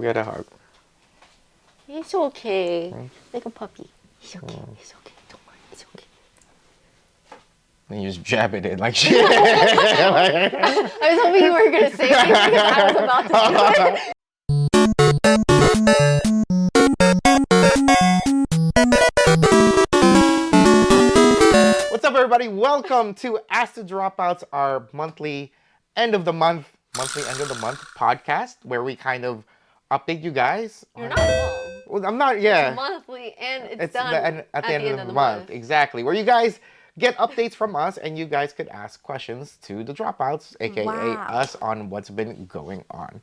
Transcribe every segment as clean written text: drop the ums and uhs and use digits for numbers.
Go get a hug. It's okay. Like a puppy. It's okay. It's okay. Don't worry. It's okay. And you just jab it in like shit. I was hoping you weren't going to say anything because I was about to do it. What's up, everybody? Welcome to Ask the Dropouts, our monthly end of the month podcast, where we kind of update you guys. You're not wrong. Well, I'm not. Yeah. It's monthly and it's At done the end of the month. Exactly. Where you guys get updates from us and you guys could ask questions to the Dropouts, aka us, on what's been going on.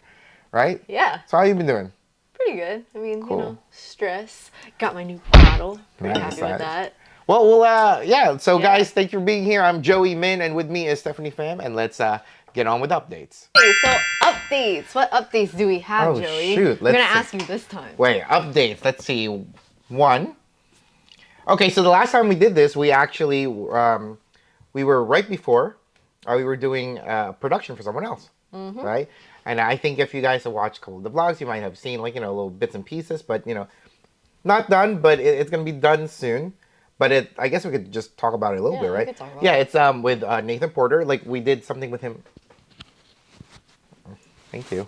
Right? Yeah. So how you been doing? Pretty good. I mean, Cool. you know, stress. Got my new bottle. Pretty happy with that. Well, yeah. So guys, thank you for being here. I'm Joey Min, and with me is Stephanie Pham, and let's get on with updates. Okay, so updates. What updates do we have, Joey? Shoot. We're gonna ask you this time. Wait, updates. Let's see. One. Okay, so the last time we did this, we actually we were right before we were doing production for someone else, right? And I think if you guys have watched a couple of the vlogs, you might have seen little bits and pieces, but not done. But it's gonna be done soon. But I guess we could just talk about it a little bit, right? We could talk about it. It's with Nathan Porter. Like we did something with him. Thank you.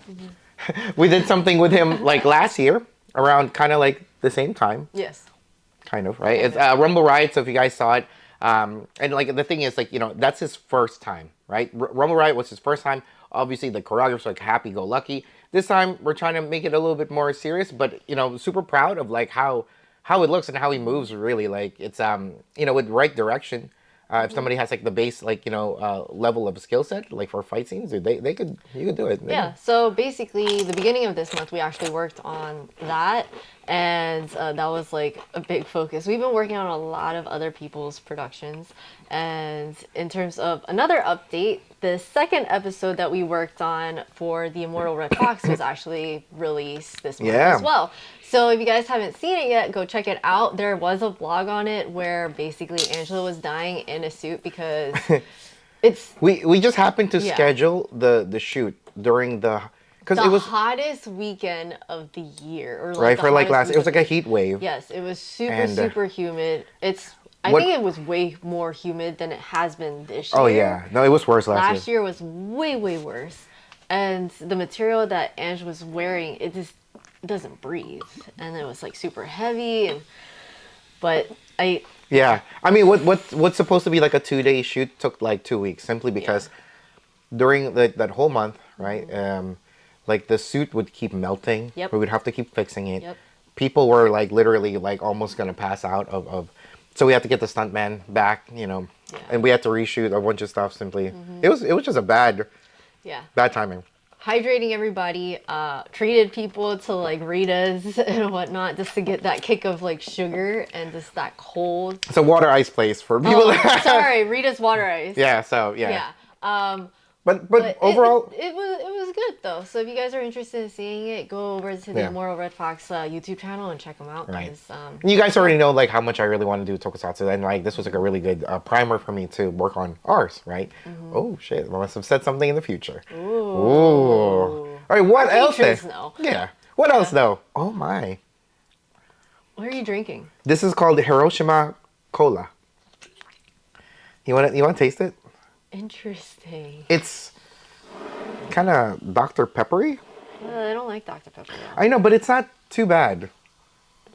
We did something with him like last year, around kind of like the same time. Yes. Kind of, right? It's Rumble Riot. So if you guys saw it, and like the thing is, like that's his first time, right? Rumble Riot was his first time. Obviously, the choreographer's like happy-go-lucky. This time, we're trying to make it a little bit more serious, but super proud of like how it looks and how he moves. Really, like it's with right direction. If somebody has like the base level of skill set like for fight scenes, dude, you could do it. Yeah. So basically, the beginning of this month, we actually worked on that, and that was like a big focus. We've been working on a lot of other people's productions, and in terms of another update, the second episode that we worked on for the Immortal Red Fox was actually released this month as well. So if you guys haven't seen it yet, go check it out. There was a vlog on it where basically Angela was dying in a suit because it's... We just happened to schedule the shoot during the... Because it was the hottest weekend of the year. Or like right, for like last... It was like a heat wave. Yes, it was super humid. I think it was way more humid than it has been this year. Oh yeah. No, it was worse last year. Last year was way worse. And the material that Ange was wearing, it just doesn't breathe. And it was like super heavy. Yeah. I mean, what's supposed to be like a 2-day shoot took like 2 weeks simply because during that whole month, right? Like the suit would keep melting. Yep. We would have to keep fixing it. Yep. People were like literally like almost gonna pass out of so we had to get the stuntman back, and we had to reshoot a bunch of stuff simply. It was just a bad timing. Hydrating everybody, treated people to like Rita's and whatnot just to get that kick of like sugar and just that cold. It's a water ice place for people. Sorry, Rita's water ice. Yeah, so yeah. But overall, it was good though. So if you guys are interested in seeing it, go over to the Immortal Red Fox YouTube channel and check them out. Right. You guys already know like how much I really want to do Tokusatsu, and like this was like a really good primer for me to work on ours, right? Oh shit! I must have said something in the future. Ooh. All right. What else? Yeah. What else though? Oh my. What are you drinking? This is called Hiroshima Cola. You want to taste it? Interesting. It's kind of Dr. Peppery. I don't like Dr. Pepper. I know, but it's not too bad.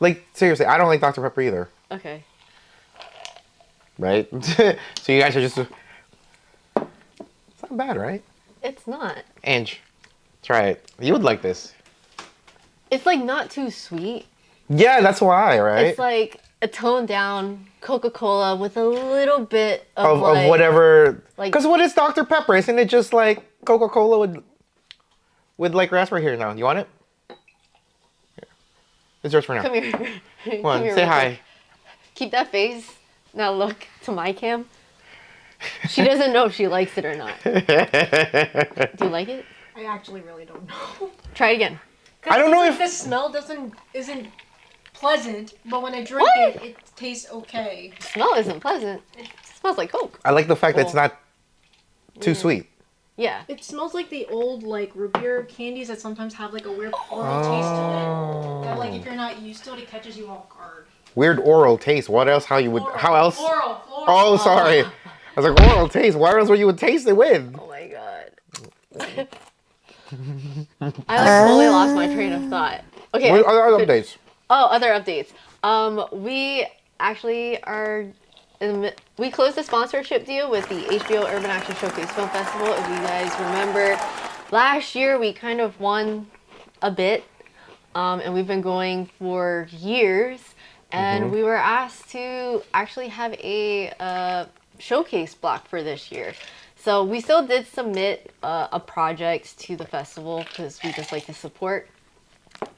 Like, seriously, I don't like Dr. Pepper either. Okay. Right? So you guys are just... It's not bad, right? It's not. Ange, try it. You would like this. It's like not too sweet. Yeah, that's why, right? It's like a toned down Coca-Cola with a little bit of whatever. Because what is Dr. Pepper? Isn't it just like Coca-Cola with like raspberry here now? You want it? Here. It's yours for now. Come here. Come on, say hi. Keep that face. Now look to my cam. She doesn't know if she likes it or not. Do you like it? I actually really don't know. Try it again. I don't know if the smell isn't pleasant, but when I drink it tastes okay. The smell isn't pleasant. It smells like Coke. I like the fact that it's not too sweet. Yeah. It smells like the old like root beer candies that sometimes have like a weird oral taste to it. That like if you're not used to it, it catches you off guard. Weird oral taste. What else? How you would? Floral, How else? Floral. Oh, sorry. I was like oral taste. What else would you would taste it with? Oh my god. I like totally lost my train of thought. Okay. What other updates? Oh, other updates. We actually are. We closed the sponsorship deal with the HBO Urban Action Showcase Film Festival. If you guys remember, last year we kind of won a bit, and we've been going for years. And we were asked to actually have a showcase block for this year. So we still did submit a project to the festival because we just like to support.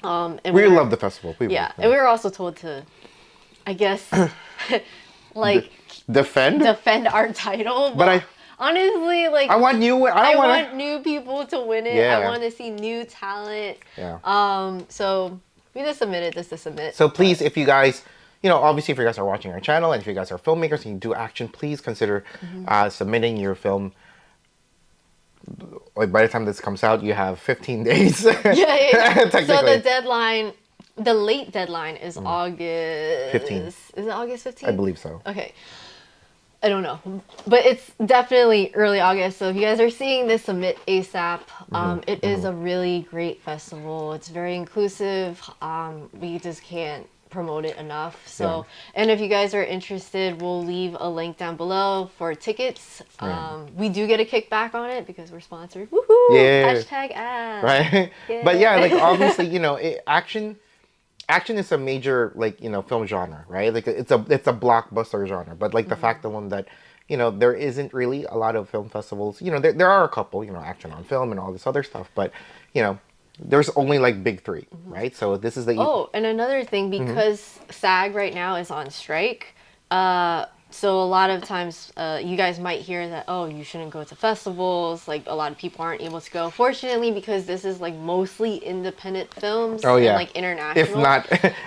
And We love the festival. We yeah, love, and we were also told to, I guess, like defend. defend our title. But honestly, like I want you. I I don't want. want new people to win it. Yeah. I want to see new talent. Yeah. So we just submitted this to submit. So please, if you guys, obviously if you guys are watching our channel and if you guys are filmmakers and you do action, please consider submitting your film. Like by the time this comes out, you have 15 days. yeah. So Technically. the deadline, the late deadline is August 15. Is it August 15th? I believe so. Okay. I don't know, but it's definitely early August. So if you guys are seeing this, submit ASAP. It is a really great festival. It's very inclusive. We just can't promote it enough. So, and if you guys are interested, we'll leave a link down below for tickets. We do get a kickback on it because we're sponsored. Woohoo! Yeah. Hashtag ads. Right. Yeah. But yeah, like obviously, action is a major film genre, right? Like it's a blockbuster genre. But like the fact alone that there isn't really a lot of film festivals. There are a couple, action on film and all this other stuff, but there's only like big three, right? So this is the Oh, and another thing, because SAG right now is on strike, so a lot of times you guys might hear that, oh, you shouldn't go to festivals, like a lot of people aren't able to go. Fortunately, because this is like mostly independent films and like international.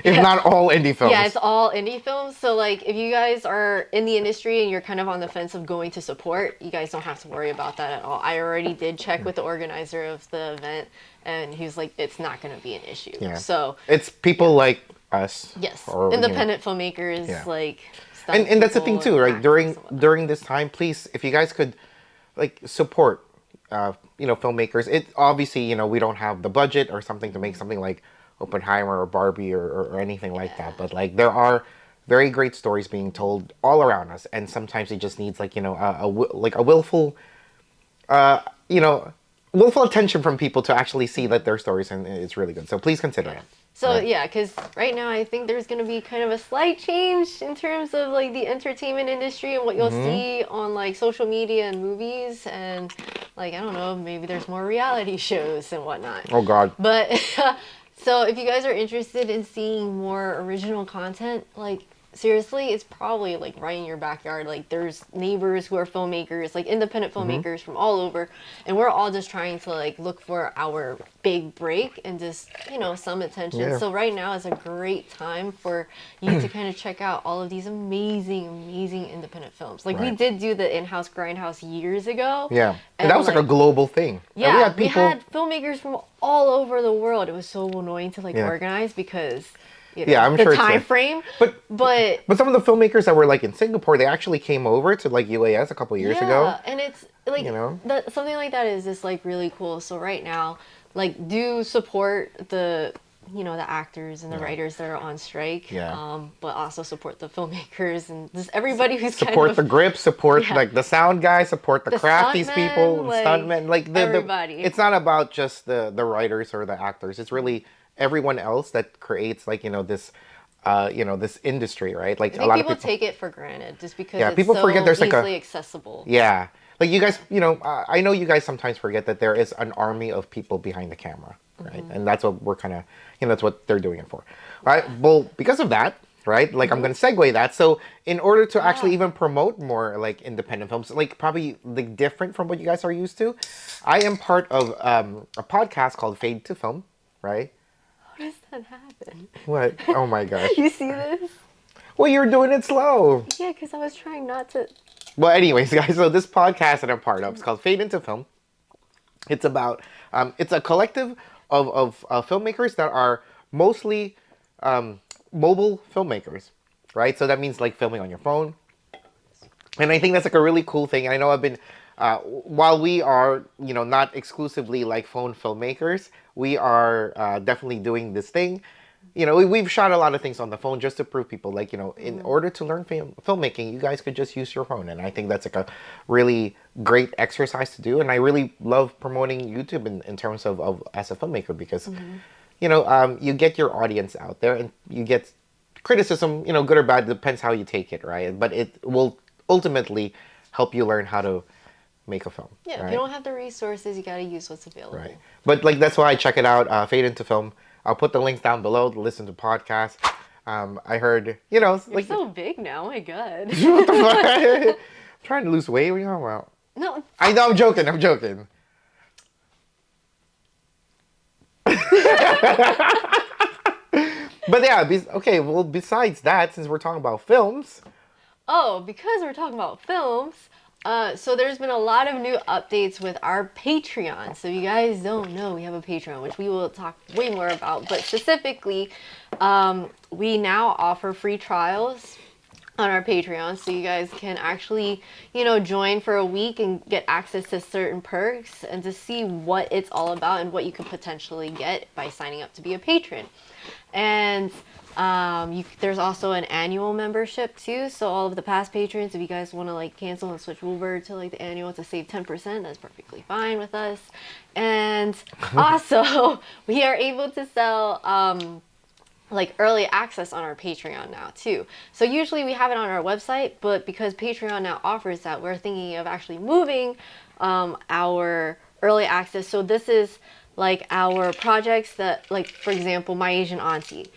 If not all indie films. Yeah, it's all indie films. So like if you guys are in the industry and you're kind of on the fence of going to support, you guys don't have to worry about that at all. I already did check with the organizer of the event and he was like, it's not going to be an issue. Yeah. So it's people like us. Yes, or, independent filmmakers like. And that's the thing too, right? During this time, please, if you guys could, like, support, filmmakers. It obviously, we don't have the budget or something to make something like Oppenheimer or Barbie or anything like that. But like, there are very great stories being told all around us, and sometimes it just needs like a willful, willful attention from people to actually see that their stories, and it's really good. So please consider it. So yeah, because right now I think there's going to be kind of a slight change in terms of like the entertainment industry and what you'll see on like social media and movies and like, I don't know, maybe there's more reality shows and whatnot. Oh God. But so if you guys are interested in seeing more original content, like seriously, it's probably like right in your backyard. Like there's neighbors who are filmmakers, like independent filmmakers from all over, and we're all just trying to like look for our big break and just some attention. Yeah. So right now is a great time for you to kind of check out all of these amazing independent films. Like we did do the in-house grindhouse years ago. Yeah, and that was like a global thing. Yeah, and we had filmmakers from all over the world. It was so annoying to like organize because. I'm the sure time frame. But some of the filmmakers that were like in Singapore, they actually came over to like UAS a couple years ago. Yeah, and it's like something like that is just like really cool. So right now, like do support the the actors and the writers that are on strike. Yeah. But also support the filmmakers and just everybody who's support the grip, support like the sound guys, support the crafties people, like, stuntmen, like everybody. It's not about just the writers or the actors. It's really everyone else that creates like this this industry, right? Like I think a lot people of people take it for granted just because it's people so forget there's like easily accessible. Yeah, like you guys, I know you guys sometimes forget that there is an army of people behind the camera, right? And that's what we're kind of that's what they're doing it for. All right, well, because of that, right, like I'm going to segue that. So in order to actually even promote more like independent films, like probably like different from what you guys are used to, I am part of a podcast called Fade to Film, right? How does that happen? What? Oh my gosh. You see this? Well, you're doing it slow. Yeah, because I was trying not to. Well, anyways, guys, so this podcast that I'm part of is called Fade into Film. It's about it's a collective of filmmakers that are mostly mobile filmmakers, right? So that means like filming on your phone, and I think that's like a really cool thing. And I know I've been, while we are, you know, not exclusively like phone filmmakers, we are definitely doing this thing. You know, we've shot a lot of things on the phone just to prove people, like, you know, in order to learn filmmaking, you guys could just use your phone. And I think that's like a really great exercise to do. And I really love promoting YouTube in terms of as a filmmaker because, you know, you get your audience out there and you get criticism, you know, good or bad, depends how you take it, right? But it will ultimately help you learn how to make a film. Yeah, right? if you don't have the resources, you gotta use what's available. Right. But like that's why I check it out, Fade into Film. I'll put the links down below to listen to podcasts. I heard, you know, You're like so big now, oh my god. what the fuck? I'm trying to lose weight. What are you talking about? No. I know, I'm joking. I'm joking. But yeah, okay. Well, besides that, since we're talking about films, Oh, because we're talking about films, so there's been a lot of new updates with our Patreon. So if you guys don't know, we have a Patreon, which we will talk way more about. But specifically, we now offer free trials on our Patreon, so you guys can actually, you know, join for a week and get access to certain perks and to see what it's all about and what you could potentially get by signing up to be a patron. And there's also an annual membership too. So all of the past patrons, if you guys want to like cancel and switch over to like the annual to save 10%, that's perfectly fine with us. And also, we are able to sell like early access on our Patreon now too. So usually we have it on our website, but because Patreon now offers that, we're thinking of actually moving our early access. So this is like our projects that, like for example, My Asian Auntie.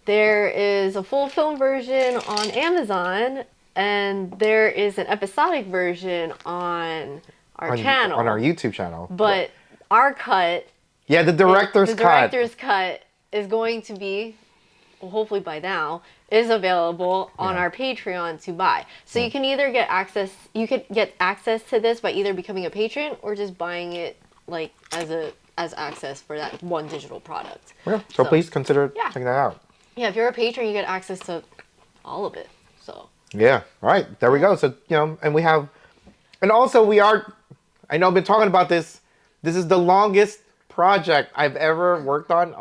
There is a full film version on Amazon, and there is an episodic version on our channel. on our YouTube channel. But our cut, yeah, the director's the cut. director's cut is going to be, well, hopefully by now, is available on our Patreon to buy. So you can either get access, you could get access to this by either becoming a patron or just buying it like as access for that one digital product. Yeah, so please consider Yeah. checking that out. Yeah, if you're a patron, you get access to all of it. So Yeah. All right. There we go. So, you know, and we have, and also we are, I know I've been talking about this. This is the longest project I've ever worked on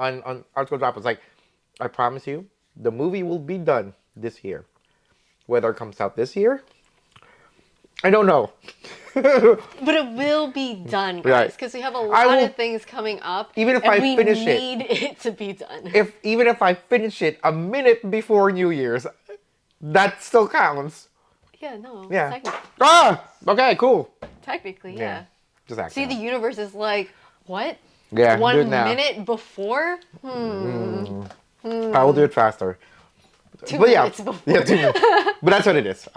Art School Dropouts. Like, I promise you, the movie will be done this year. Whether it comes out this year, I don't know. but it will be done, guys, Right. because we have a lot of things coming up. Even if and I we finish it. need it to be done. Even if I finish it a minute before New Year's, that still counts. Yeah, no. Yeah. Technically, Okay, cool. yeah. Just acting. See, the universe is like, what? Yeah, do it 1 now. minute before? I will do it faster. 2 But minutes before. Yeah, 2 minutes. But that's what it is.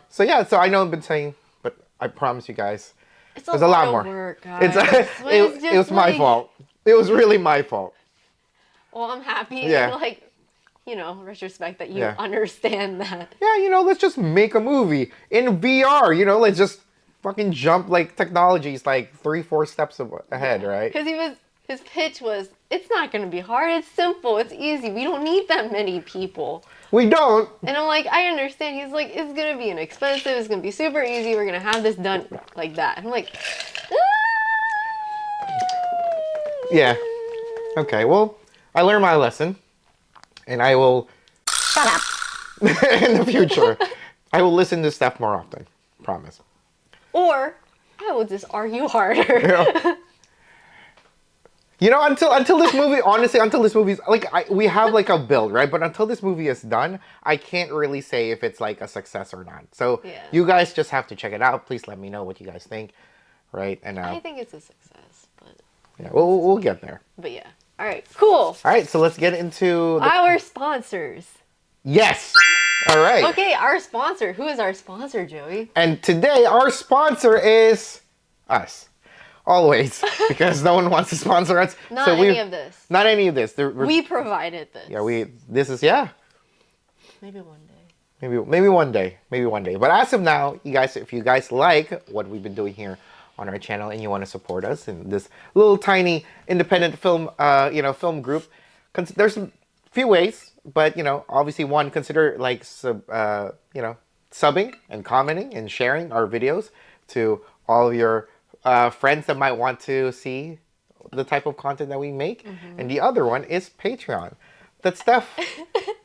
So yeah, so I know I've been saying, but I promise you guys, It's there's a lot more. of work, guys. It was my fault. It was really my fault. Well, I'm happy, Yeah. like, you know, retrospect that you Yeah. understand that. Yeah, you know, let's just make a movie in VR. You know, let's just fucking jump like technologies like 3-4 steps ahead, right? Because his pitch was, it's not going to be hard. It's simple. It's easy. We don't need that many people. We don't. And I'm like, I understand. He's like, it's going to be inexpensive. It's going to be super easy. We're going to have this done like that. I'm like, Yeah. Okay, well, I learned my lesson. And I will... Shut up! in the future. I will listen to stuff more often. Promise. or I will just argue harder. Yeah. You know, until this movie, honestly, until this movie's, like, we have, like, a build, right? But until this movie is done, I can't really say if it's, like, a success or not. So, Yeah. you guys just have to check it out. Please let me know what you guys think, right? And, I think it's a success, but yeah, we'll get there. yeah. All right, cool. All right, so let's get into Our sponsors. Yes! All right. Okay, our sponsor. Who is our sponsor, Joey? And today, our sponsor is us. Always. Because no one wants to sponsor us. Not any of this. Not any of this. We provided this. Yeah, this is, yeah. Maybe one day. Maybe one day. Maybe one day. But as of now, you guys, if you guys like what we've been doing here on our channel and you want to support us in this little tiny independent film, film group, there's a few ways, but obviously one, consider like subbing and commenting and sharing our videos to all of your friends that might want to see the type of content that we make. And the other one is Patreon. That Steph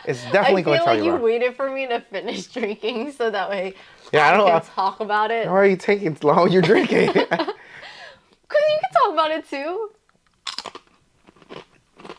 is definitely going to tell you about. I feel like you waited for me to finish drinking so that way I don't can know. talk about it. Why are you taking as long as you're drinking? Because you can talk about it too.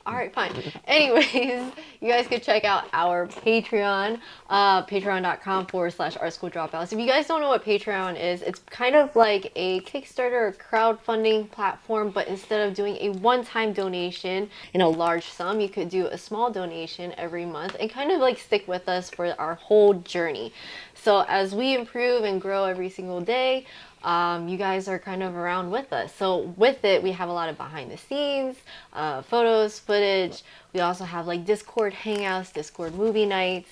Alright, fine. Anyways, you guys could check out our Patreon, patreon.com/artschool-dropouts. If you guys don't know what Patreon is, it's kind of like a Kickstarter or crowdfunding platform, but instead of doing a one-time donation in a large sum, you could do a small donation every month and kind of like stick with us for our whole journey. So as we improve and grow every single day, you guys are kind of around with us. So with it, we have a lot of behind the scenes, photos, footage. We also have like Discord hangouts, Discord movie nights.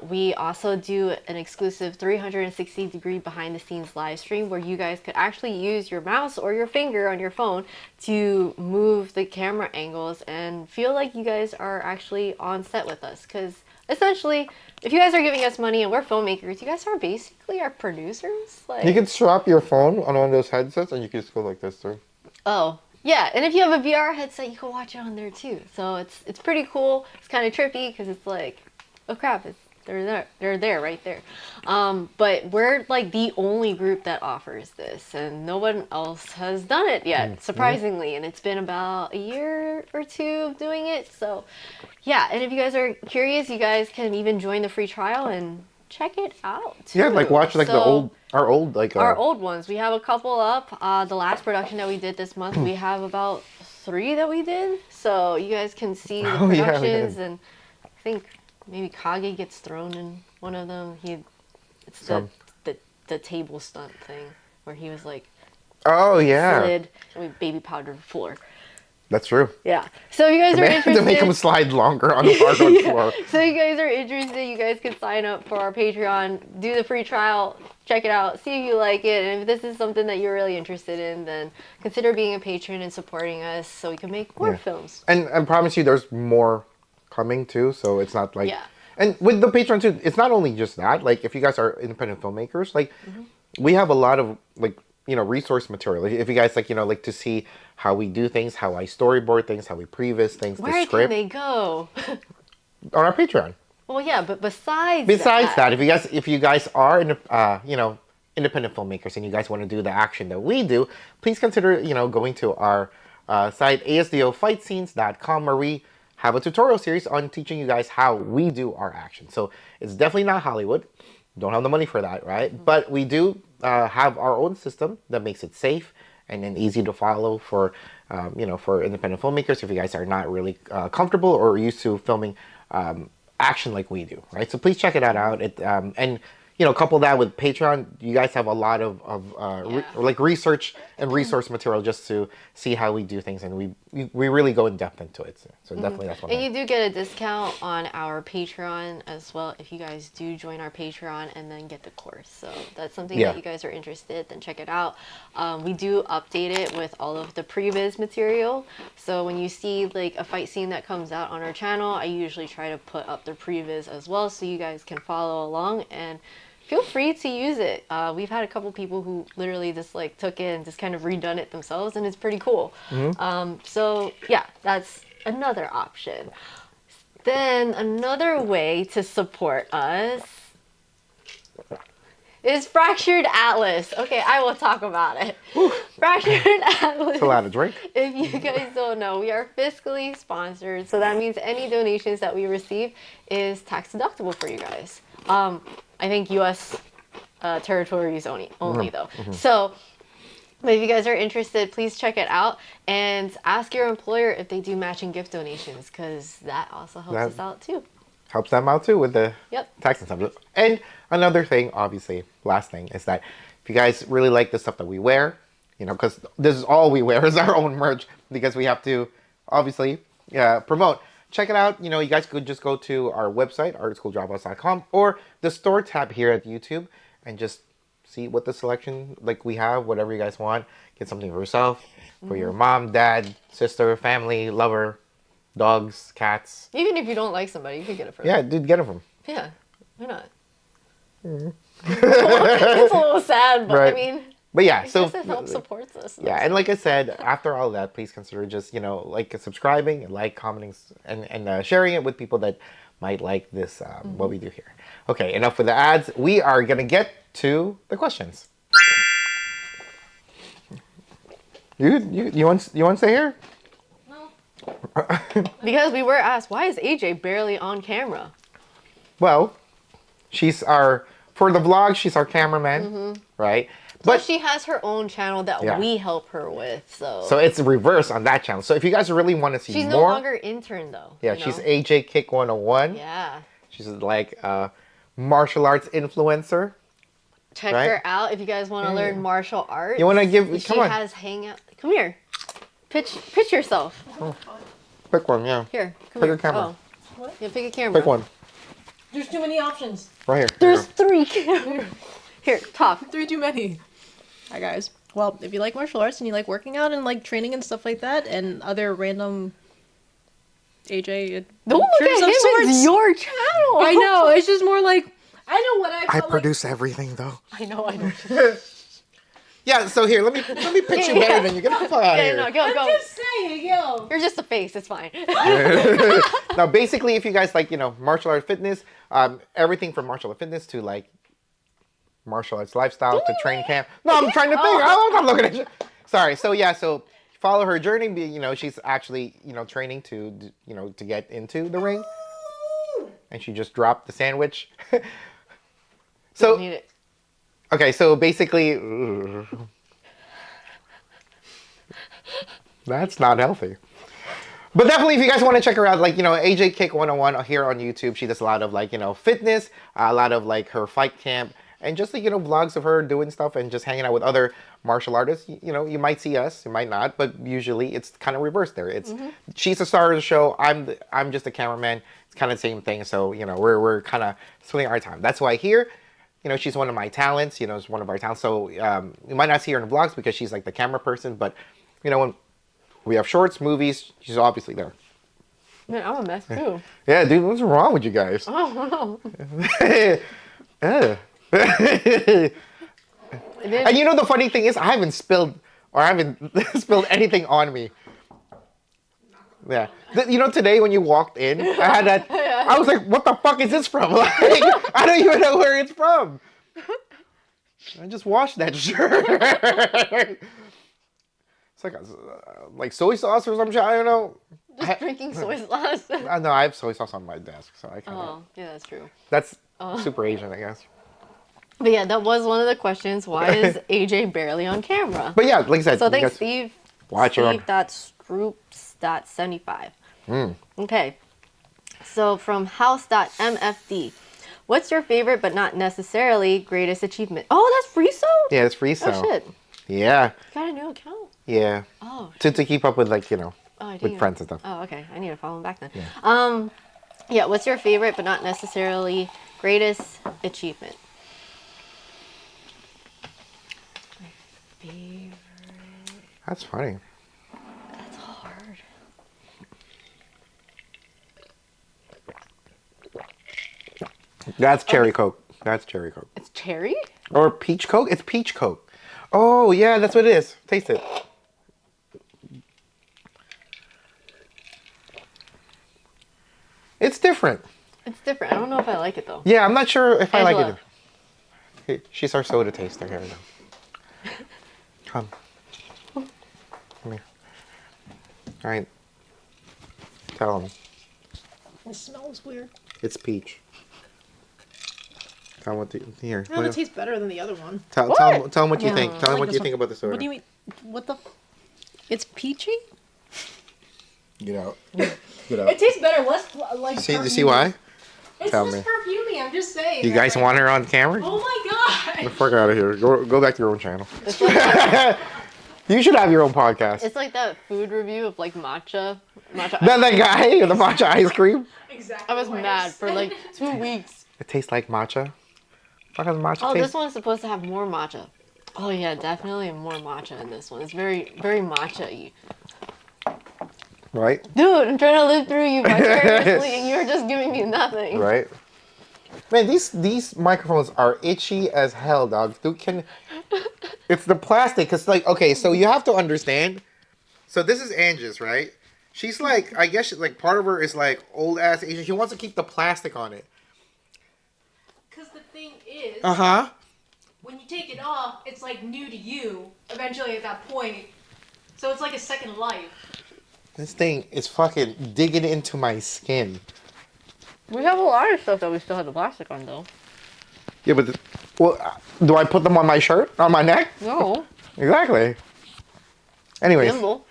We also do an exclusive 360-degree behind the scenes live stream where you guys could actually use your mouse or your finger on your phone to move the camera angles and feel like you guys are actually on set with us. Because essentially, if you guys are giving us money and we're filmmakers, you guys are basically our producers. Like, you can strap your phone on one of those headsets and you can just go like this too. Oh, yeah, and if you have a VR headset, you can watch it on there too. So it's pretty cool. It's kind of trippy because it's like, oh crap, they're there right there. But we're like the only group that offers this, and no one else has done it yet, surprisingly. And it's been about a year or two of doing it. So yeah, and if you guys are curious, you guys can even join the free trial and check it out too. Yeah, like watch like our old ones. We have a couple up. The last production that we did this month, we have about 3 that we did. So you guys can see the productions, and I think maybe Kage gets thrown in one of them. It's the table stunt thing where he was like, slid and we baby powdered the floor. That's true. Yeah. So if you guys are interested to make him slide longer on the hardwood floor. So if you guys are interested, you guys can sign up for our Patreon, do the free trial, check it out, see if you like it, and if this is something that you're really interested in, then consider being a patron and supporting us so we can make more films. And I promise you there's more coming too, so it's not like and with the Patreon too, it's not only just that. Like if you guys are independent filmmakers, like we have a lot of like resource material. If you guys like to see how we do things, how I storyboard things, how we previs things, where the script, can they go? On our Patreon. Well, yeah, but besides that, if you guys are independent filmmakers and you guys want to do the action that we do, please consider going to our site asdofightscenes.com where we have a tutorial series on teaching you guys how we do our action. So it's definitely not Hollywood. Don't have the money for that, right? But we do have our own system that makes it safe and then easy to follow for for independent filmmakers if you guys are not really comfortable or used to filming action like we do, right? So please check it out. And couple that with Patreon, you guys have a lot of like research and resource material just to see how we do things, and we really go in depth into it. So definitely that's one. And you do get a discount on our Patreon as well if you guys do join our Patreon and then get the course. So that's something that you guys are interested, then check it out. We do update it with all of the previs material. So when you see like a fight scene that comes out on our channel, I usually try to put up the previs as well so you guys can follow along and feel free to use it. We've had a couple people who literally just like took it and just kind of redone it themselves, and it's pretty cool. So yeah, that's another option. Then another way to support us is Fractured Atlas. Okay, I will talk about it. Fractured Atlas. It's a lot of drink. If you guys don't know, we are fiscally sponsored, so that means any donations that we receive is tax deductible for you guys. I think U.S. Territories only though. So, but if you guys are interested, please check it out and ask your employer if they do matching gift donations, because that also helps us out too. Helps them out too with the tax and stuff. And another thing, obviously, last thing, is that if you guys really like the stuff that we wear, because this is all we wear is our own merch, because we have to obviously promote. Check it out. You guys could just go to our website, artschooldropouts.com, or the store tab here at YouTube, and just see what the selection like we have, whatever you guys want. Get something for yourself, for your mom, dad, sister, family, lover, dogs, cats. Even if you don't like somebody, you could get it for Yeah, them. dude, get them from. Yeah. Why not? It's a little sad, but Right. I mean, But yeah, I so guess it helps support us. yeah, and like I said, after all that, please consider just like subscribing and like commenting and sharing it with people that might like this what we do here. Okay, enough with the ads. We are gonna get to the questions. You want to stay here? Because we were asked, why is AJ barely on camera? Well, she's for the vlog. She's our cameraman, right? But But she has her own channel that Yeah. we help her with, so it's reverse on that channel. So if you guys really want to see she's more, no longer intern though. yeah, you she's know? AJ Kick 101. Yeah. She's like a martial arts influencer. Check Right? her out if you guys want to learn martial arts. You want to give? She Come on, has hangout. Come here. Pitch yourself. pick one. Yeah, Here. Come Pick here. a camera. Oh. Yeah, pick a camera. pick one. There's too many options. Right here. There's 3 cameras. Here, talk. 3 too many. Hi guys. Well, if you like martial arts and you like working out and like training and stuff like that, and other random AJ Don't look adventures at him. of sorts. It's your channel. I know. It's just more like I know what I. I felt produce everything though. I know. Yeah. So here, let me pitch you better than you. Get the fuck out of Yeah, here. no, go, Like. go. I'm just saying, yo. You're just a face. It's fine. Now, basically, if you guys like, martial art fitness, everything from martial art fitness to like martial arts lifestyle to train camp. No, I'm trying to think. I'm not looking at you. Sorry. So yeah, so follow her journey. She's actually, training to, to get into the ring. And she just dropped the sandwich. Don't So, need it. okay, so basically, that's not healthy. But definitely, if you guys want to check her out, like, AJ Kick 101 here on YouTube, she does a lot of, like, fitness, a lot of, like, her fight camp, and just, like, vlogs of her doing stuff and just hanging out with other martial artists. You might see us, you might not, but usually it's kind of reversed there. It's she's the star of the show, I'm just a cameraman. It's kind of the same thing, so, we're kind of splitting our time. That's why here, she's one of my talents, it's one of our talents. So you might not see her in the vlogs because she's, like, the camera person, but, when we have shorts, movies, she's obviously there. Man, I'm a mess too. Yeah, dude, what's wrong with you guys? Oh, Ugh. And the funny thing is, I haven't spilled spilled anything on me. Yeah. Today when you walked in, I had that. I was like, what the fuck is this from? Like, I don't even know where it's from. I just washed that shirt. It's like soy sauce or some shit. I don't know. just drinking soy sauce. No, I have soy sauce on my desk, so I kind of. Oh, yeah, that's true. That's super Asian, I guess. But yeah, that was one of the questions. Why is AJ barely on camera? But yeah, like I said, So you thanks, guys Steve. watch her. Steve.Stroops.75. Okay. So from house.mfd. What's your favorite but not necessarily greatest achievement? Oh, that's Friso? Yeah, it's free, so. Oh, shit. Yeah, Got a new account. yeah. Oh, To keep up with, like, Oh, I with didn't friends and stuff. Oh, okay. I need to follow him back then. Yeah, what's your favorite but not necessarily greatest achievement? My favorite. That's funny. That's hard. That's cherry Coke. That's cherry Coke. It's cherry? Or peach Coke? It's peach Coke. Oh, yeah, that's what it is. Taste it. It's different. It's different. I don't know if I like it though. Yeah, I'm not sure if I like Angela. it. Hey, she's our soda taster. Here we go. Come. Come here. All right. Tell him. It smells weird. It's peach. Tell him what the here. No, it tastes better than the other one. Tell him what you Yeah. think. Tell him like what this you one. think about the soda. What do you mean? What the? It's peachy. Get out. Get It out. tastes better, less like. See, you perfumey. see why? It's Tell less me. perfumey. I'm just saying. You guys want her on camera? Oh my Get the god! fuck out of here. Go back to your own channel. It's like, You should have your own podcast. it's like that food review of like matcha. That guy with the matcha ice cream. Exactly. I was mad for like 2 weeks. It tastes like matcha. Fuck has matcha Oh, taste? this one's supposed to have more matcha. Oh yeah, definitely more matcha in this one. It's very, very matcha-y. Right? Dude, I'm trying to live through you vicariously, and you're just giving me nothing. Right? Man, these microphones are itchy as hell, dog. Dude, it's the plastic. Cause like, okay, so you have to understand. So this is Angie's, right? She's like, I guess like part of her is like old ass Asian. She wants to keep the plastic on it. Because the thing is, Uh-huh. when you take it off, it's like new to you eventually at that point. So it's like a second life. This thing is fucking digging into my skin. We have a lot of stuff that we still have the plastic on, though. Yeah, but do I put them on my shirt? On my neck? No. Exactly. Anyways. Symbol.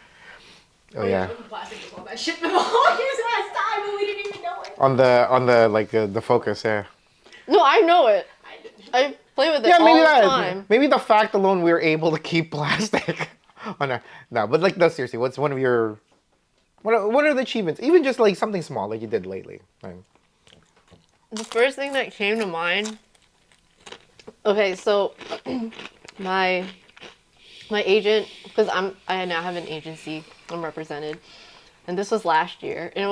Oh yeah. Plastic is all that shit for the longest ass time, and we didn't even know it. On the like the focus, yeah. No, I know it. I play with it Yeah, all maybe the that. time. Maybe the fact alone we were able to keep plastic on our. No, but like no, seriously, what's one of your what are the achievements? Even just like something small like you did lately. Like, The first thing that came to mind. Okay, so my agent, because I now have an agency. I'm represented, and this was last year, and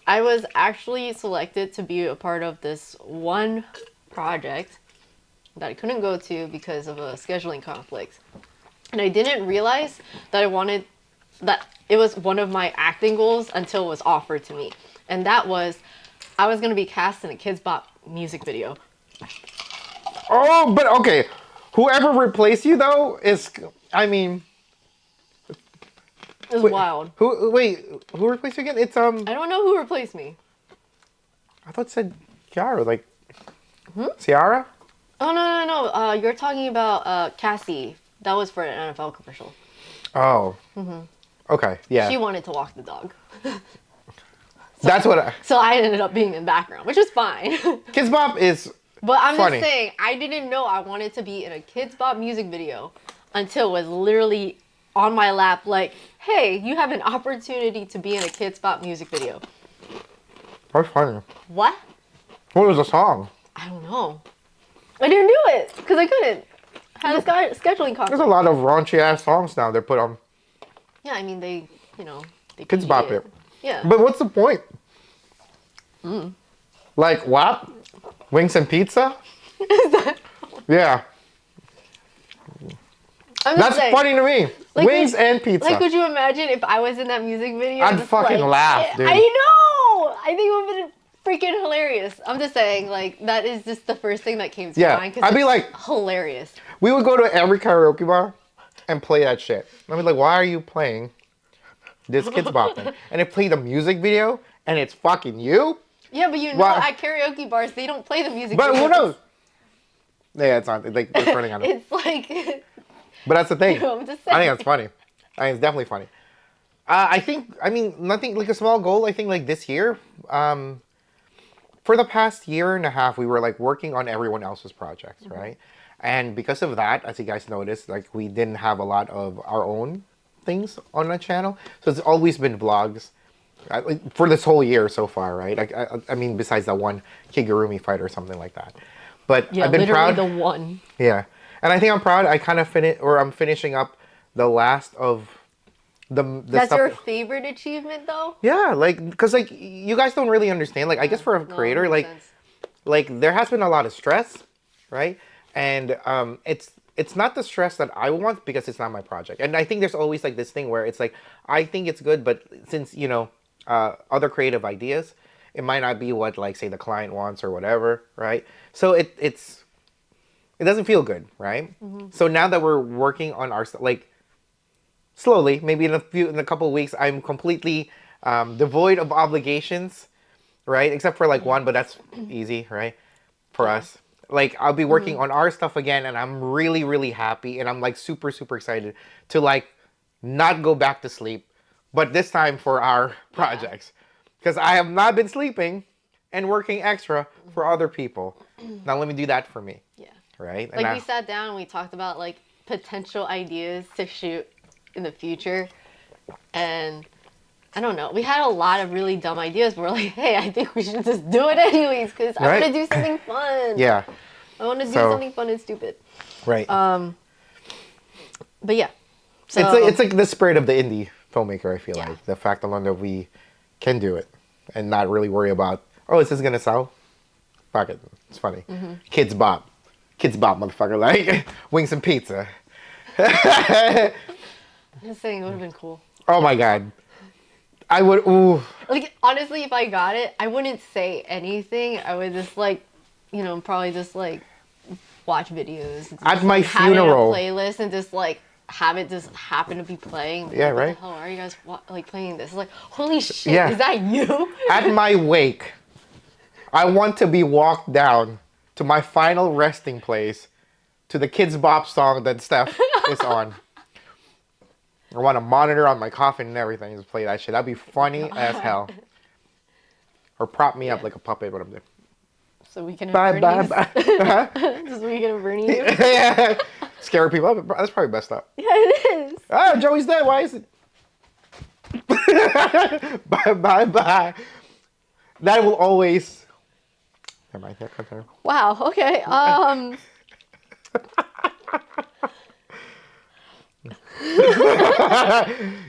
I was actually selected to be a part of this one project that I couldn't go to because of a scheduling conflict, and I didn't realize that that it was one of my acting goals until it was offered to me, and that was I was gonna be cast in a Kids Bop music video. oh, but okay, whoever replaced you though is, I mean, It was wait, wild. Who replaced you again? It's I don't know who replaced me. I thought it said Kiara, like Ciara. Oh no! You're talking about Cassie. That was for an NFL commercial. Oh. Okay. Yeah. She wanted to walk the dog, That's what. so I ended up being in the background, which is fine. Kids Bop is. But I'm Funny. just saying, I didn't know I wanted to be in a Kids Bop music video until it was literally on my lap. Like, hey, you have an opportunity to be in a Kids Bop music video. That's funny. What? What was the song? I don't know. I didn't do it because I couldn't. Had a scheduling conflict. There's a lot of raunchy ass songs now they put on. Yeah, I mean they Kids Bop it. Yeah. But what's the point? Like WAP? Wings and pizza? Yeah. I'm just That's saying, funny to me. Like, Wings and pizza. Like, could you imagine if I was in that music video? I'd just fucking like, laugh, dude. I know! I think it would have been freaking hilarious. I'm just saying, like, that is just the first thing that came to Yeah, mind. 'Cause I'd be it's like- hilarious. We would go to every karaoke bar and play that shit. I'd be like, why are you playing this Kids Bop thing? And it played a music video and it's fucking you? Yeah, but you know, Why- at karaoke bars, they don't play the music But video. who knows? Yeah, it's on. Like, they're turning on it. It's like, But that's the thing. I'm just I saying. think that's funny. I think it's definitely funny. I mean, nothing like a small goal. I think like this year, for the past year and a half, we were like working on everyone else's projects, right? And because of that, as you guys noticed, like we didn't have a lot of our own things on the channel. So it's always been vlogs like, for this whole year so far, right? I mean, besides that one Kigurumi fight or something like that. But yeah, I've been literally proud. the one. Yeah, and I think I'm proud. I kind of I'm finishing up the last of the That's stuff. your favorite achievement, though? Yeah, like because like you guys don't really understand. Like I guess for a No, creator, makes like sense. like there has been a lot of stress, right? And it's not the stress that I want because it's not my project. And I think there's always like this thing where it's like I think it's good, but since you know other creative ideas, it might not be what like say the client wants or whatever, right? So it doesn't feel good, right? So now that we're working on our like slowly, maybe in a couple of weeks, I'm completely devoid of obligations, right? Except for like one, but that's easy, right? For us. Like I'll be working on our stuff again and I'm really, really happy and I'm like super, super excited to like not go back to sleep, but this time for our projects. Because I have not been sleeping and working extra for other people. Now let me do that for me. Yeah. Right? Like, we sat down and we talked about, like, potential ideas to shoot in the future. And I don't know. We had a lot of really dumb ideas. But we're like, hey, I think we should just do it anyways because I want to do something fun. Yeah. I want to do So- something fun and stupid. Right. But yeah. So It's like the spirit of the indie filmmaker. I feel Yeah. like the fact alone that we can do it and not really worry about, oh, is this gonna sell? Fuck it, it's funny. Mm-hmm. Kids bop, motherfucker. Like wings and pizza. I'm just saying it would have been cool. Oh my god, I would. Ooh, Like honestly, if I got it, I wouldn't say anything. I would just like, probably just like watch videos. Just, At my have it in a funeral. playlist and just like have it just happen to be playing. Like, Yeah, what right? the hell are you guys like playing this? It's like, holy shit, Yeah. is that you? at my wake, I want to be walked down to my final resting place to the Kids Bop song that Steph is on. I want a monitor on my coffin and everything. Just play that shit. That'd be funny as hell. Or prop me up Yeah. like a puppet. What I'm doing. So we can Bye, bye, Bernie's. bye. Huh? Just we can Bernie you. Yeah. Scare people up. That's probably best up. Yeah, it is. Ah, Joey's dead. Why is it? Bye, bye, bye. That will always. Never mind. Yeah, continue. Wow. Okay.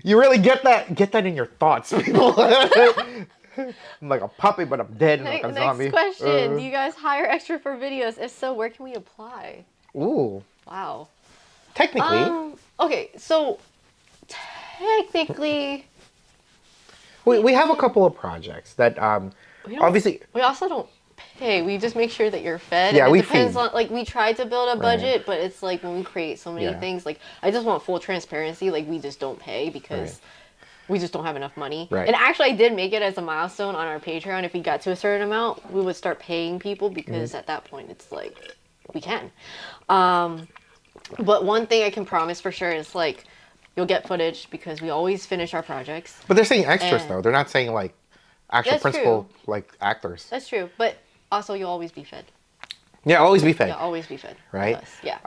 You really get that in your thoughts, people. I'm like a puppy, but I'm dead and like a Next zombie. question. Do you guys hire extra for videos? If so, where can we apply? Ooh, Wow. technically, Okay, so technically, we have a couple of projects that we don't, obviously. we also don't pay. We just make sure that you're fed. Yeah, and it we depends feed. on like we try to build a Right. budget, but it's like when we create so many Yeah. things, like I just want full transparency. Like we just don't pay because. Right. We just don't have enough money. Right. And actually, I did make it as a milestone on our Patreon. If we got to a certain amount, we would start paying people because Mm-hmm. at that point, it's like, we can. But one thing I can promise for sure is like, you'll get footage because we always finish our projects. But they're saying extras And- though. They're not saying like actual That's principal like actors. That's true. But also, you'll always be fed. Yeah, always be fed. You'll always be fed. with Right. us. Yeah.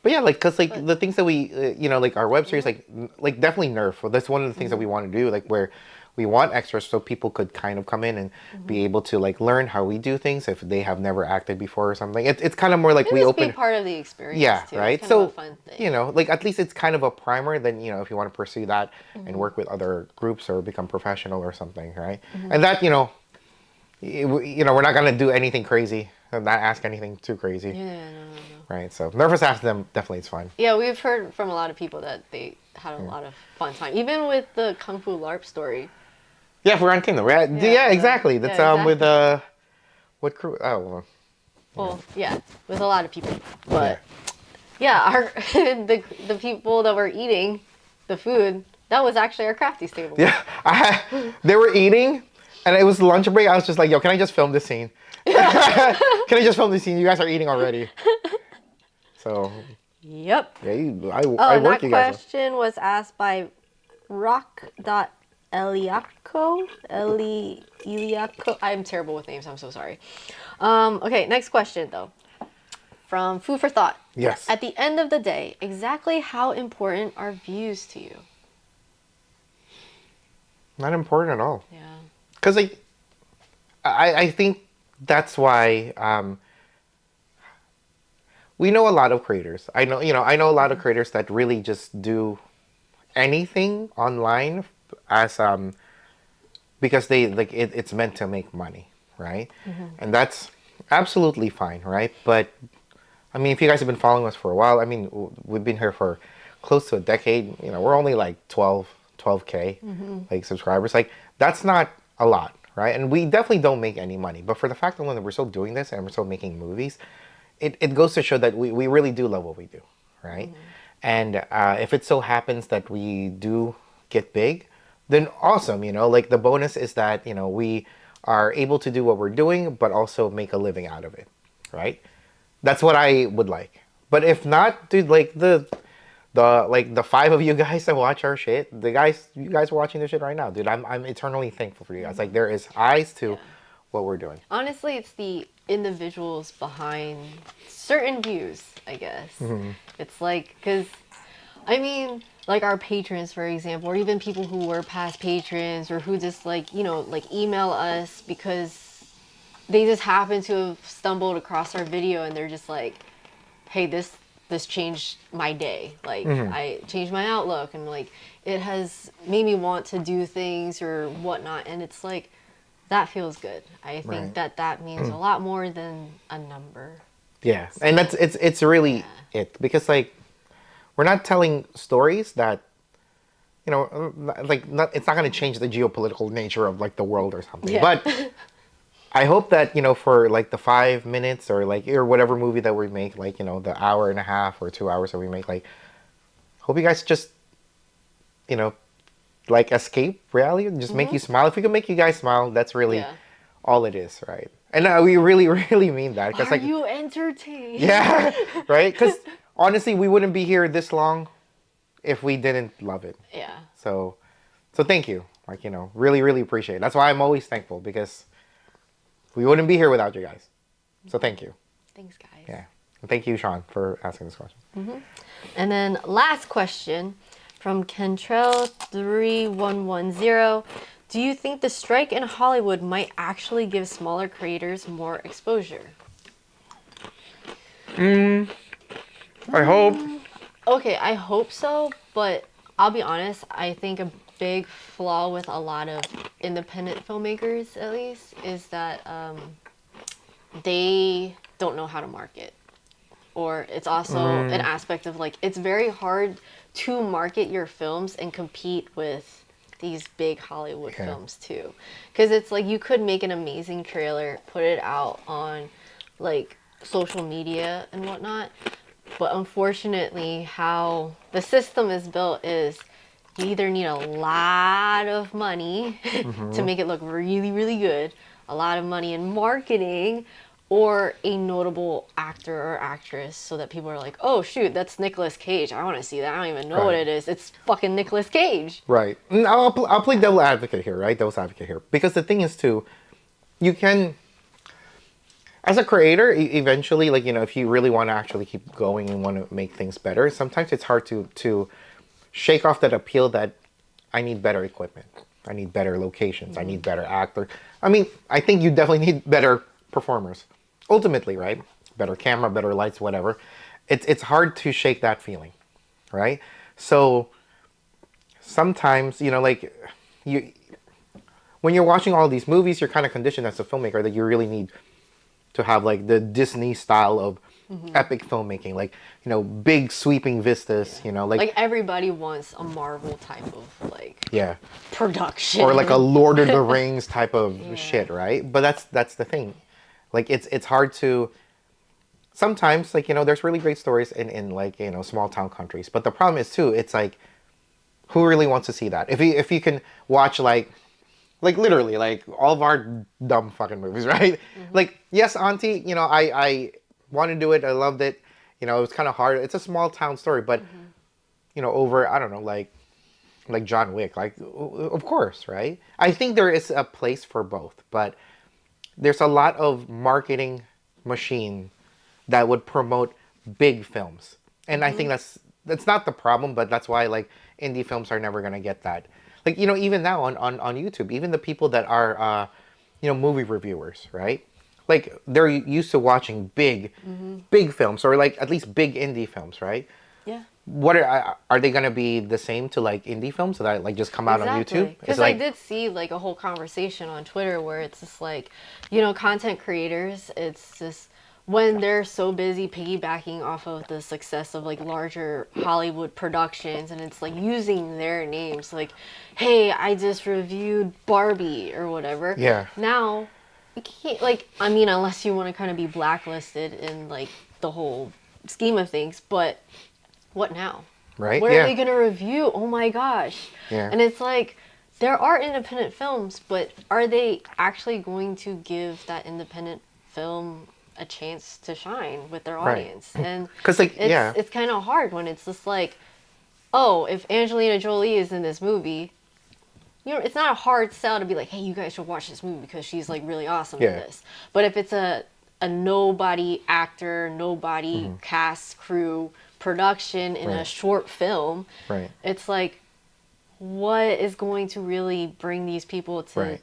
But yeah, like, cause like But- the things that we, like our web series, like definitely Nerf. Well, that's one of the things that we want to do, like where we want extras so people could kind of come in and be able to like learn how we do things if they have never acted before or something. It's kind of more like It'll we just open. be part of the experience. Yeah, too. right. It's kind of So a fun thing. like at least it's kind of a primer. Then if you want to pursue that and work with other groups or become professional or something, right? And that we're not gonna do anything crazy and not ask anything too crazy, Yeah, no. right? So Nervous asked them definitely it's fine. Yeah, we've heard from a lot of people that they had a lot of fun time, even with the Kung Fu LARP story. Yeah, if we're on Kindle, right? Yeah, Yeah, exactly. That's with what crew? Oh, well, Well, yeah, with a lot of people. But yeah, our the people that were eating the food, that was actually our crafty table. yeah. They were eating, and it was lunch break. I was just like, "Yo, can I just film this scene? Can I just film this scene? You guys are eating already." So Yep. yeah, I Oh, work and that you guys. question was asked by rock.eliaco. Eliaco. I'm terrible with names. I'm so sorry. Okay, next question though. From Food for Thought. Yes. At the end of the day, exactly how important are views to you? Not important at all. Yeah. Because I think that's why we know a lot of creators. I know a lot of creators that really just do anything online as because they like it's meant to make money, right? And that's absolutely fine, right? But I mean, if you guys have been following us for a while, I mean, we've been here for close to a decade. We're only like 12K like subscribers. Like that's not a lot, right? And we definitely don't make any money. But for the fact that we're still doing this and we're still making movies, it goes to show that we really do love what we do, right? And if it so happens that we do get big, then awesome. Like the bonus is that we are able to do what we're doing, but also make a living out of it, right? That's what I would like. But if not, dude, like the five of you guys that watch our shit, you guys are watching this shit right now, dude. I'm eternally thankful for you guys. Like there is eyes to what we're doing. Honestly, it's the individuals behind certain views, I guess. It's like, because, I mean, like our patrons, for example, or even people who were past patrons or who just like, like email us because they just happen to have stumbled across our video and they're just like, hey, this changed my day. Like, I changed my outlook, and like it has made me want to do things or whatnot. And it's like, that feels good. I think Right. that means a lot more than a number. Yeah, and it's really it, because like we're not telling stories that, you know, like it's not going to change the geopolitical nature of like the world or something. Yeah. But I hope that, you know, for like the 5 minutes or like or whatever movie that we make, like, you know, the hour and a half or 2 hours that we make, like, hope you guys just, you know, like escape reality and just make you smile. If we can make you guys smile, that's really Yeah. all it is, right? And we really really mean that, because Are like you entertained? yeah, right? Because honestly, we wouldn't be here this long if we didn't love it. Yeah. So thank you. Like, you know, really, really appreciate it. That's why I'm always thankful, because we wouldn't be here without you guys. So thank you. Thanks, guys. Yeah. And thank you, Sean, for asking this question. And then last question from Kentrell3110. Do you think the strike in Hollywood might actually give smaller creators more exposure? I hope. Okay, I hope so, but I'll be honest, I think a big flaw with a lot of independent filmmakers, at least, is that they don't know how to market. Or it's also an aspect of like, it's very hard to market your films and compete with these big Hollywood films too. Because it's like, you could make an amazing trailer, put it out on like social media and whatnot, but unfortunately how the system is built is you either need a lot of money to make it look really, really good, a lot of money in marketing, or a notable actor or actress so that people are like, oh shoot, that's Nicolas Cage. I want to see that. I don't even know what Right. it is. It's fucking Nicolas Cage. Right. And I'll play devil advocate here, right? Devil's advocate here. Because the thing is, too, you can, as a creator, eventually, like, you know, if you really want to actually keep going and want to make things better, sometimes it's hard to shake off that appeal that I need better equipment. I need better locations. I need better actor. I mean, I think you definitely need better performers. Ultimately, right? Better camera, better lights, whatever. It's hard to shake that feeling, right? So sometimes, you know, like you when you're watching all these movies, you're kind of conditioned as a filmmaker that you really need to have like the Disney style of epic filmmaking, like, you know, big sweeping vistas, you know, Like everybody wants a Marvel type of like yeah, production. or like a Lord of the Rings type of shit, right? But that's the thing. Like it's hard to sometimes, like, you know, there's really great stories in like, you know, small town countries. But the problem is too, it's like, who really wants to see that? If you can watch like literally like all of our dumb fucking movies, right? Like, yes, Auntie, you know, I want to do it. I loved it. You know, it was kind of hard. It's a small town story, but you know, over, I don't know, like John Wick, like, of course, right? I think there is a place for both, but there's a lot of marketing machine that would promote big films, and I think that's not the problem, but that's why like indie films are never gonna get that. Like, you know, even now on YouTube, even the people that are you know, movie reviewers, right? Like, they're used to watching big films, or like at least big indie films, right? Yeah. What are they gonna be the same to like indie films that like just come out on YouTube? It's Because like, I did see like a whole conversation on Twitter where it's just like, you know, content creators, it's just when they're so busy piggybacking off of the success of like larger Hollywood productions, and it's like using their names, like, hey, I just reviewed Barbie or whatever. Yeah. Now, you can't, like, I mean, unless you want to kind of be blacklisted in like the whole scheme of things, but what now? right? What Yeah. are they going to review? Oh my gosh. Yeah. And it's like, there are independent films, but are they actually going to give that independent film a chance to shine with their Right. audience? And 'Cause, like, it's, yeah. it's kind of hard when it's just like, oh, if Angelina Jolie is in this movie, you know, it's not a hard sell to be like, hey, you guys should watch this movie because she's like really awesome in Yeah. this. But if it's a nobody actor, nobody cast, crew, production in a Right. short film, Right. it's like, what is going to really bring these people to Right.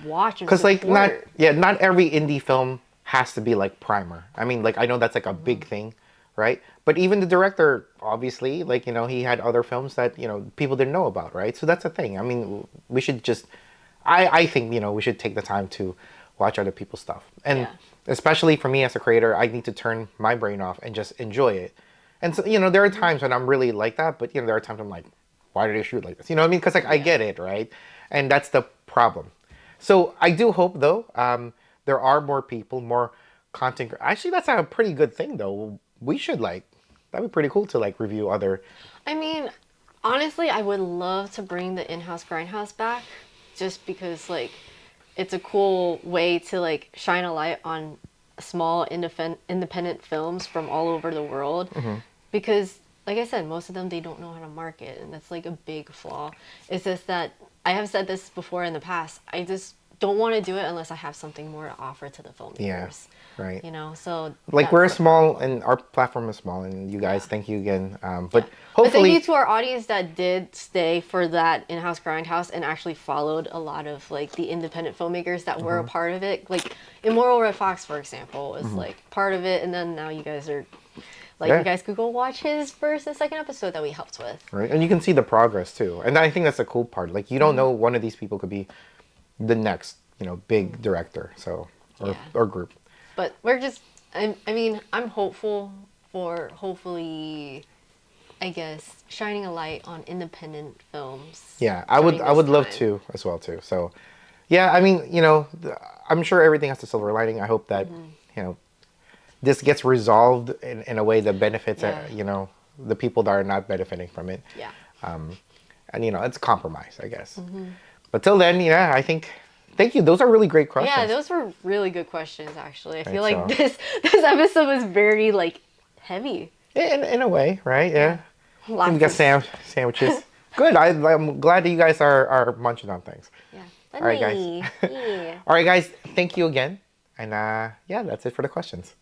watch and Because like support. not every indie film has to be like Primer. I mean, like I know that's like a big thing, right? But even the director, obviously, like he had other films that people didn't know about, right? So that's a thing. I mean, we should just, I think we should take the time to watch other people's stuff, and Yeah. especially for me as a creator, I need to turn my brain off and just enjoy it. And so there are times when I'm really like that, but there are times I'm like, why did they shoot like this? You know what I mean? Because like I Yeah. get it, right? And that's the problem. So I do hope though, there are more people, more content. Actually, that's a pretty good thing though. We should that'd be pretty cool to like review other. I mean, honestly, I would love to bring the in-house grindhouse back, just because like it's a cool way to like shine a light on small independent films from all over the world. Because like I said, most of them they don't know how to market, and that's like a big flaw. It's just that I have said this before in the past. I just don't want to do it unless I have something more to offer to the filmmakers. Yeah, right. So Like that's we're the small problem. and our platform is small, and you guys, thank you again. Yeah. But But thank hopefully, you to our audience that did stay for that in-house grindhouse and actually followed a lot of like the independent filmmakers that were a part of it. Like Immoral Red Fox, for example, is like part of it, and then now you guys are like Yeah. you guys could go watch his first and second episode that we helped with. right, and you can see the progress too. And I think that's the cool part. Like you don't know one of these people could be the next, big director. So Yeah. or group. But we're just, I mean, I'm hopeful for hopefully, I guess, shining a light on independent films. Yeah, I would during this love time. to as well too. So, yeah, I mean, I'm sure everything has a silver lining. I hope that this gets resolved in a way that benefits Yeah. the people that are not benefiting from it. Yeah. And it's a compromise, I guess. But till then, yeah, I think thank you. Those are really great questions. Yeah, those were really good questions, actually. I feel Right, like so- this episode was very like heavy. in a way, right? Yeah. Lots We got of- sandwiches. Good. I'm glad that you guys are munching on things. Yeah. All right, guys. Funny. Yeah. All right, guys. Thank you again. And yeah, that's it for the questions.